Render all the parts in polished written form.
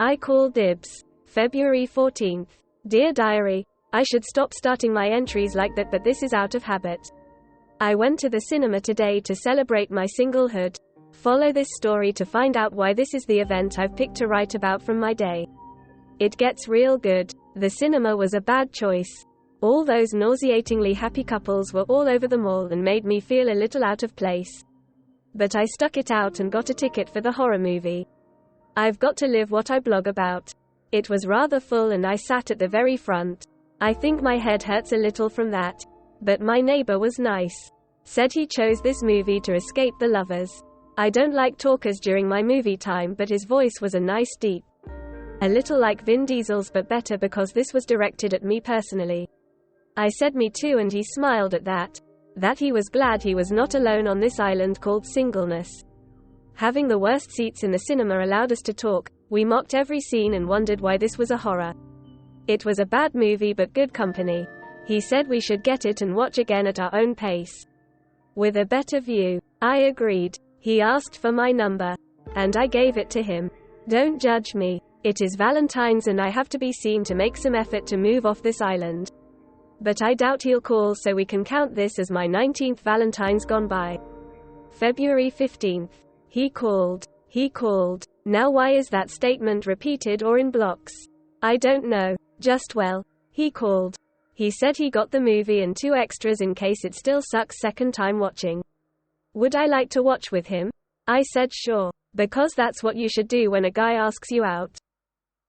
I call dibs. February 14th. Dear Diary, I should stop starting my entries like that, but this is out of habit. I went to the cinema today to celebrate my singlehood. Follow this story to find out why this is the event I've picked to write about from my day. It gets real good. The cinema was a bad choice. All those nauseatingly happy couples were all over the mall and made me feel a little out of place. But I stuck it out and got a ticket for the horror movie. I've got to live what I blog about. It was rather full and I sat at the very front. I think my head hurts a little from that. But my neighbor was nice. Said he chose this movie to escape the lovers. I don't like talkers during my movie time, but his voice was a nice deep. A little like Vin Diesel's, but better because this was directed at me personally. I said me too, and he smiled at that. That he was glad he was not alone on this island called singleness. Having the worst seats in the cinema allowed us to talk. We mocked every scene and wondered why this was a horror. It was a bad movie but good company. He said we should get it and watch again at our own pace. With a better view. I agreed. He asked for my number. And I gave it to him. Don't judge me. It is Valentine's and I have to be seen to make some effort to move off this island. But I doubt he'll call, so we can count this as my 19th Valentine's gone by. February 15th. He called. He called. Now why is that statement repeated or in blocks? I don't know. Just well. He called. He said he got the movie and 2 extras in case it still sucks second time watching. Would I like to watch with him? I said sure. Because that's what you should do when a guy asks you out.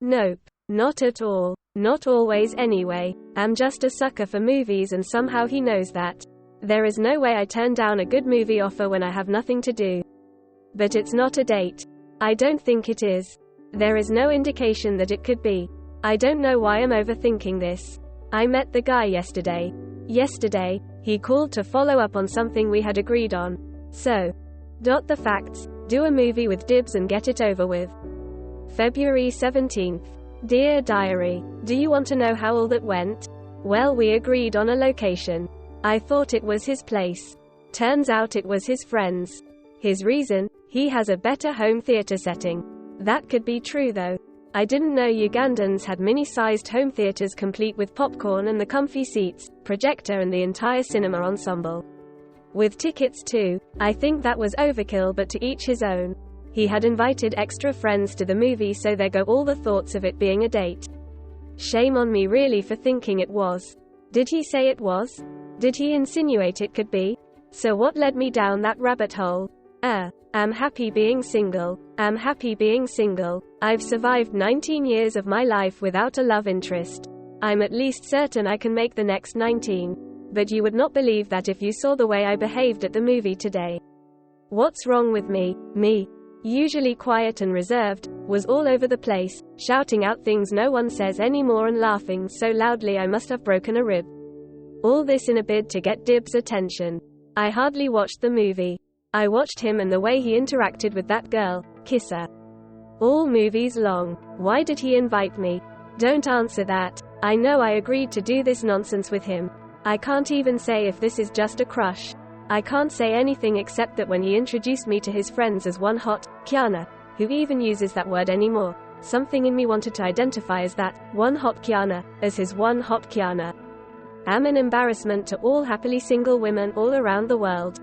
Nope. Not at all. Not always anyway. I'm just a sucker for movies and somehow he knows that. There is no way I turn down a good movie offer when I have nothing to do. But it's not a date. I don't think it is. There is no indication that it could be. I don't know why I'm overthinking this. I met the guy yesterday. Yesterday, he called to follow up on something we had agreed on. So, the facts, do a movie with dibs and get it over with. February 17th. Dear Diary, do you want to know how all that went? Well, we agreed on a location. I thought it was his place. Turns out it was his friend's. His reason? He has a better home theater setting. That could be true though. I didn't know Ugandans had mini-sized home theaters complete with popcorn and the comfy seats, projector and the entire cinema ensemble. With tickets too. I think that was overkill, but to each his own. He had invited extra friends to the movie, so there go all the thoughts of it being a date. Shame on me really for thinking it was. Did he say it was? Did he insinuate it could be? So what led me down that rabbit hole? I'm happy being single. I'm happy being single. I've survived 19 years of my life without a love interest. I'm at least certain I can make the next 19. But you would not believe that if you saw the way I behaved at the movie today. What's wrong with me? Me, usually quiet and reserved, was all over the place, shouting out things no one says anymore and laughing so loudly I must have broken a rib. All this in a bid to get Dibs' attention. I hardly watched the movie. I watched him and the way he interacted with that girl, kiss her. All movies long. Why did he invite me? Don't answer that. I know I agreed to do this nonsense with him. I can't even say if this is just a crush. I can't say anything except that when he introduced me to his friends as one hot, Kiana, who even uses that word anymore, something in me wanted to identify as that, one hot Kiana, as his one hot Kiana. Am an embarrassment to all happily single women all around the world.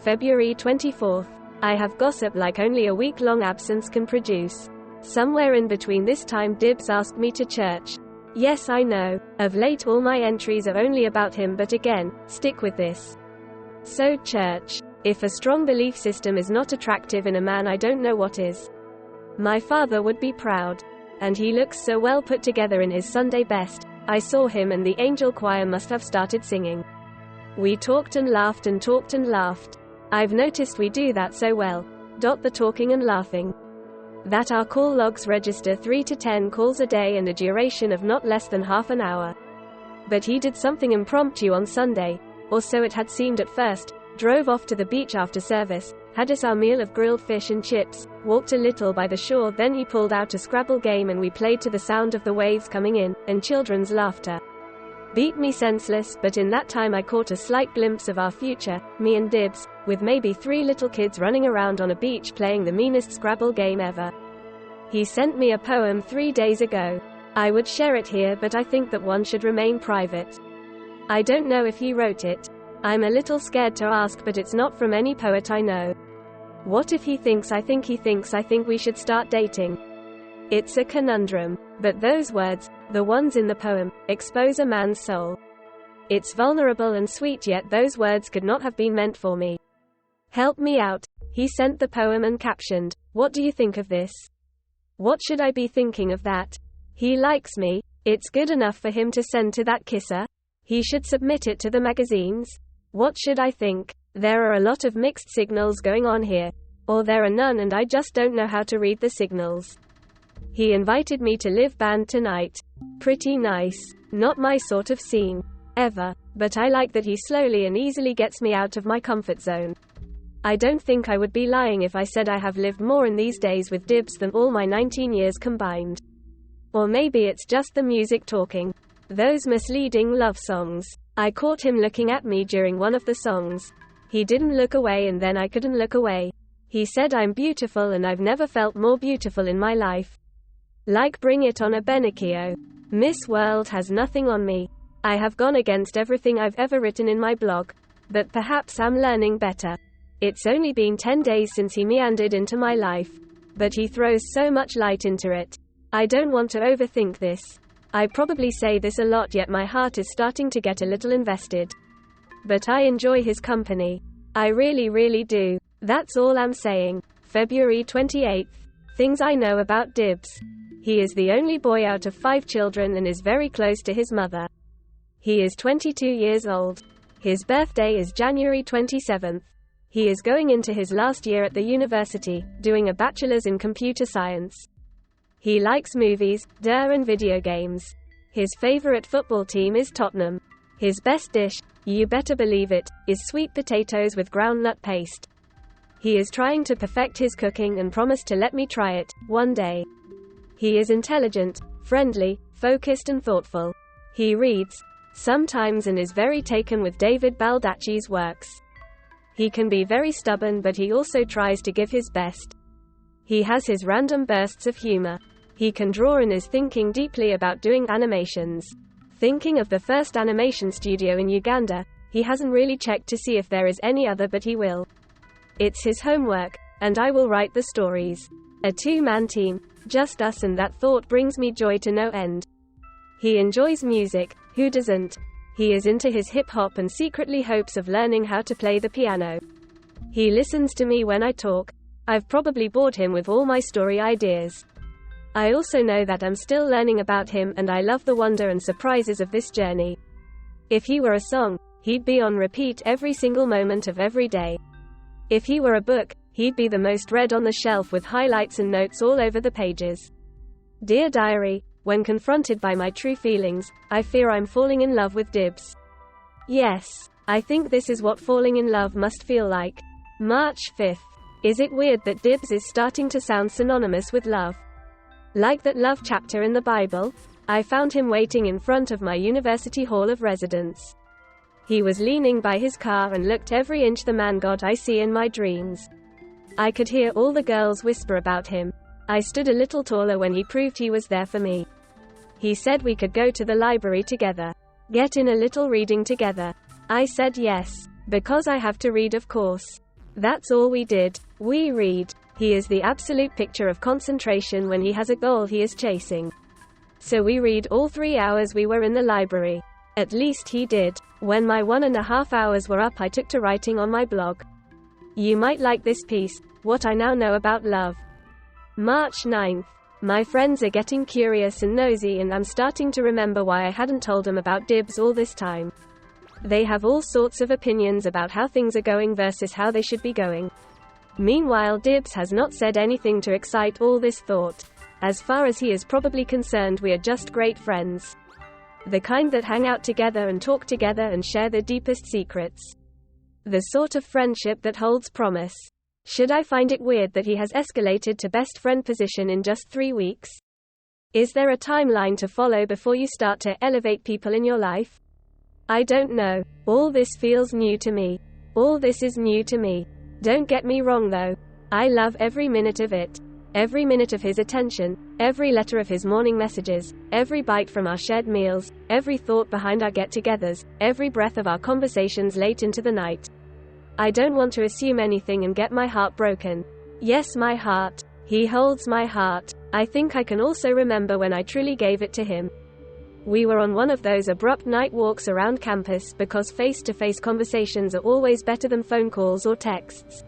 February 24th. I have gossip like only a week-long absence can produce. Somewhere in between this time Dibs asked me to church. Yes, I know. Of late all my entries are only about him, but again, stick with this. So church. If a strong belief system is not attractive in a man, I don't know what is. My father would be proud. And he looks so well put together in his Sunday best. I saw him and the angel choir must have started singing. We talked and laughed and talked and laughed. I've noticed we do that so well. The talking and laughing. That our call logs register 3 to 10 calls a day and a duration of not less than half an hour. But he did something impromptu on Sunday, or so it had seemed at first, drove off to the beach after service, had us our meal of grilled fish and chips, walked a little by the shore, then he pulled out a Scrabble game and we played to the sound of the waves coming in, and children's laughter. Beat me senseless, but in that time I caught a slight glimpse of our future, me and Dibs, with maybe 3 little kids running around on a beach playing the meanest Scrabble game ever. He sent me a poem 3 days ago. I would share it here, but I think that one should remain private. I don't know if he wrote it. I'm a little scared to ask, but it's not from any poet I know. What if he thinks I think we should start dating? It's a conundrum. But those words, the ones in the poem, expose a man's soul. It's vulnerable and sweet, yet those words could not have been meant for me. Help me out. He sent the poem and captioned, "What do you think of this? What should I be thinking of that? He likes me. It's good enough for him to send to that kisser. He should submit it to the magazines. What should I think? There are a lot of mixed signals going on here. Or there are none, and I just don't know how to read the signals. He invited me to live band tonight. Pretty nice. Not my sort of scene. Ever. But I like that he slowly and easily gets me out of my comfort zone. I don't think I would be lying if I said I have lived more in these days with Dibs than all my 19 years combined. Or maybe it's just the music talking. Those misleading love songs. I caught him looking at me during one of the songs. He didn't look away, and then I couldn't look away. He said I'm beautiful, and I've never felt more beautiful in my life. Like bring it on a Benekio. Miss World has nothing on me. I have gone against everything I've ever written in my blog. But perhaps I'm learning better. It's only been 10 days since he meandered into my life. But he throws so much light into it. I don't want to overthink this. I probably say this a lot, yet my heart is starting to get a little invested. But I enjoy his company. I really, really do. That's all I'm saying. February 28th. Things I know about Dibs. He is the only boy out of 5 children and is very close to his mother. He is 22 years old. His birthday is January 27th. He is going into his last year at the university, doing a bachelor's in computer science. He likes movies, and video games. His favorite football team is Tottenham. His best dish, you better believe it, is sweet potatoes with groundnut paste. He is trying to perfect his cooking and promised to let me try it, one day. He is intelligent, friendly, focused and thoughtful. He reads, sometimes, and is very taken with David Baldacci's works. He can be very stubborn, but he also tries to give his best. He has his random bursts of humor. He can draw and is thinking deeply about doing animations. Thinking of the first animation studio in Uganda. He hasn't really checked to see if there is any other, but he will. It's his homework, and I will write the stories. A 2-man team, just us, and that thought brings me joy to no end. He enjoys music, who doesn't? He is into his hip-hop and secretly hopes of learning how to play the piano. He listens to me when I talk. I've probably bored him with all my story ideas. I also know that I'm still learning about him, and I love the wonder and surprises of this journey. If he were a song, he'd be on repeat every single moment of every day. If he were a book, he'd be the most read on the shelf with highlights and notes all over the pages. Dear Diary, when confronted by my true feelings, I fear I'm falling in love with Dibs. Yes, I think this is what falling in love must feel like. March 5th. Is it weird that Dibs is starting to sound synonymous with love? Like that love chapter in the Bible? I found him waiting in front of my university hall of residence. He was leaning by his car and looked every inch the man God I see in my dreams. I could hear all the girls whisper about him. I stood a little taller when he proved he was there for me. He said we could go to the library together. Get in a little reading together. I said yes. Because I have to read, of course. That's all we did. We read. He is the absolute picture of concentration when he has a goal he is chasing. So we read all 3 hours we were in the library. At least he did. When my 1.5 hours were up, I took to writing on my blog. You might like this piece, What I Now Know About Love. March 9th. My friends are getting curious and nosy, and I'm starting to remember why I hadn't told them about Dibs all this time. They have all sorts of opinions about how things are going versus how they should be going. Meanwhile, Dibs has not said anything to excite all this thought. As far as he is probably concerned, we are just great friends. The kind that hang out together and talk together and share their deepest secrets. The sort of friendship that holds promise. Should I find it weird that he has escalated to best friend position in just 3 weeks? Is there a timeline to follow before you start to elevate people in your life? I don't know. All this feels new to me. All this is new to me. Don't get me wrong though. I love every minute of it. Every minute of his attention, every letter of his morning messages, every bite from our shared meals, every thought behind our get-togethers, every breath of our conversations late into the night. I don't want to assume anything and get my heart broken. Yes, my heart. He holds my heart. I think I can also remember when I truly gave it to him. We were on one of those abrupt night walks around campus because face-to-face conversations are always better than phone calls or texts.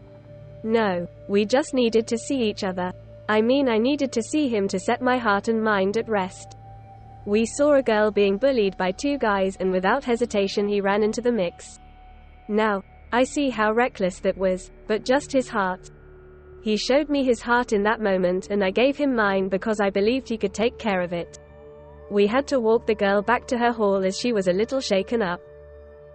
No, we just needed to see each other. I needed to see him to set my heart and mind at rest. We saw a girl being bullied by two guys, and without hesitation he ran into the mix. Now, I see how reckless that was, but just his heart. He showed me his heart in that moment, and I gave him mine because I believed he could take care of it. We had to walk the girl back to her hall as she was a little shaken up.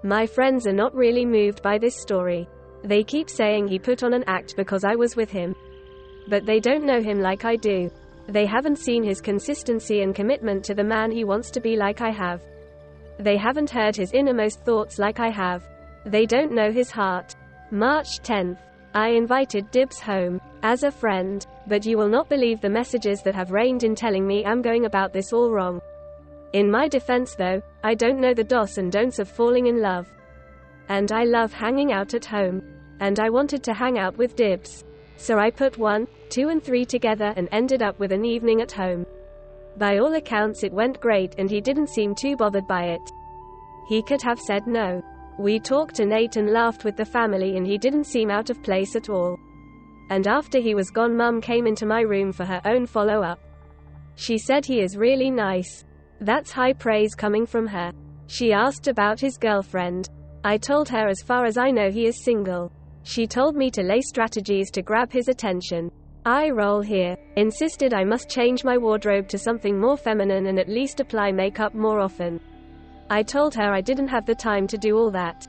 My friends are not really moved by this story. They keep saying he put on an act because I was with him. But they don't know him like I do. They haven't seen his consistency and commitment to the man he wants to be like I have. They haven't heard his innermost thoughts like I have. They don't know his heart. March 10th. I invited Dibs home, as a friend, but you will not believe the messages that have rained in telling me I'm going about this all wrong. In my defense though, I don't know the dos and don'ts of falling in love. And I love hanging out at home. And I wanted to hang out with Dibs. So I put 1, 2 and 3 together and ended up with an evening at home. By all accounts it went great and he didn't seem too bothered by it. He could have said no. We talked and ate and laughed with the family and he didn't seem out of place at all. And after he was gone, Mum came into my room for her own follow-up. She said he is really nice. That's high praise coming from her. She asked about his girlfriend. I told her as far as I know he is single. She told me to lay strategies to grab his attention. Eye roll here. Insisted I must change my wardrobe to something more feminine and at least apply makeup more often. I told her I didn't have the time to do all that.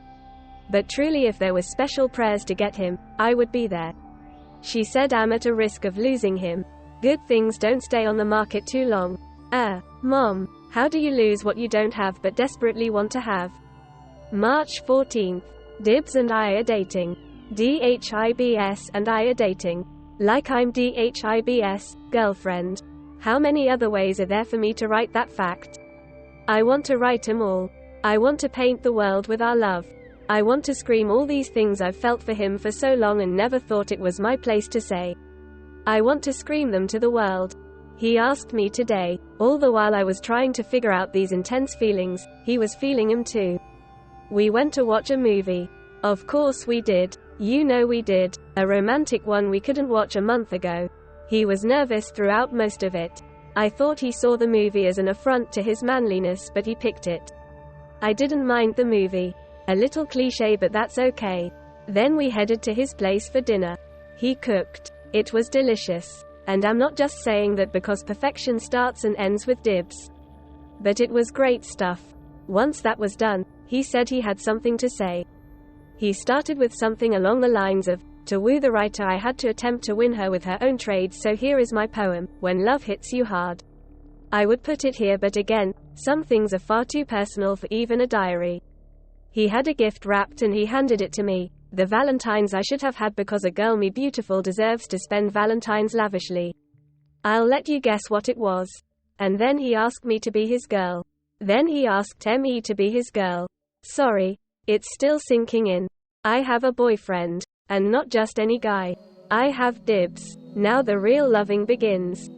But truly if there was special prayers to get him, I would be there. She said I'm at a risk of losing him. Good things don't stay on the market too long. Mom, how do you lose what you don't have but desperately want to have? March 14th. Dibs and I are dating. DHIBS and I are dating. Like I'm DHIBS, girlfriend. How many other ways are there for me to write that fact? I want to write 'em all. I want to paint the world with our love. I want to scream all these things I've felt for him for so long and never thought it was my place to say. I want to scream them to the world. He asked me today. All the while I was trying to figure out these intense feelings, he was feeling them too. We went to watch a movie. Of course we did. You know we did. A romantic one we couldn't watch a month ago. He was nervous throughout most of it. I thought he saw the movie as an affront to his manliness, but he picked it. I didn't mind the movie. A little cliché, but that's okay. Then we headed to his place for dinner. He cooked. It was delicious. And I'm not just saying that because perfection starts and ends with Dibs. But it was great stuff. Once that was done, he said he had something to say. He started with something along the lines of, to woo the writer I had to attempt to win her with her own trade, so here is my poem, When Love Hits You Hard. I would put it here, but again, some things are far too personal for even a diary. He had a gift wrapped and he handed it to me. The Valentines I should have had, because a girl me beautiful deserves to spend Valentines lavishly. I'll let you guess what it was. And then he asked me to be his girl. Then he asked me to be his girl. Sorry. It's still sinking in. I have a boyfriend. And not just any guy. I have Dibs. Now the real loving begins.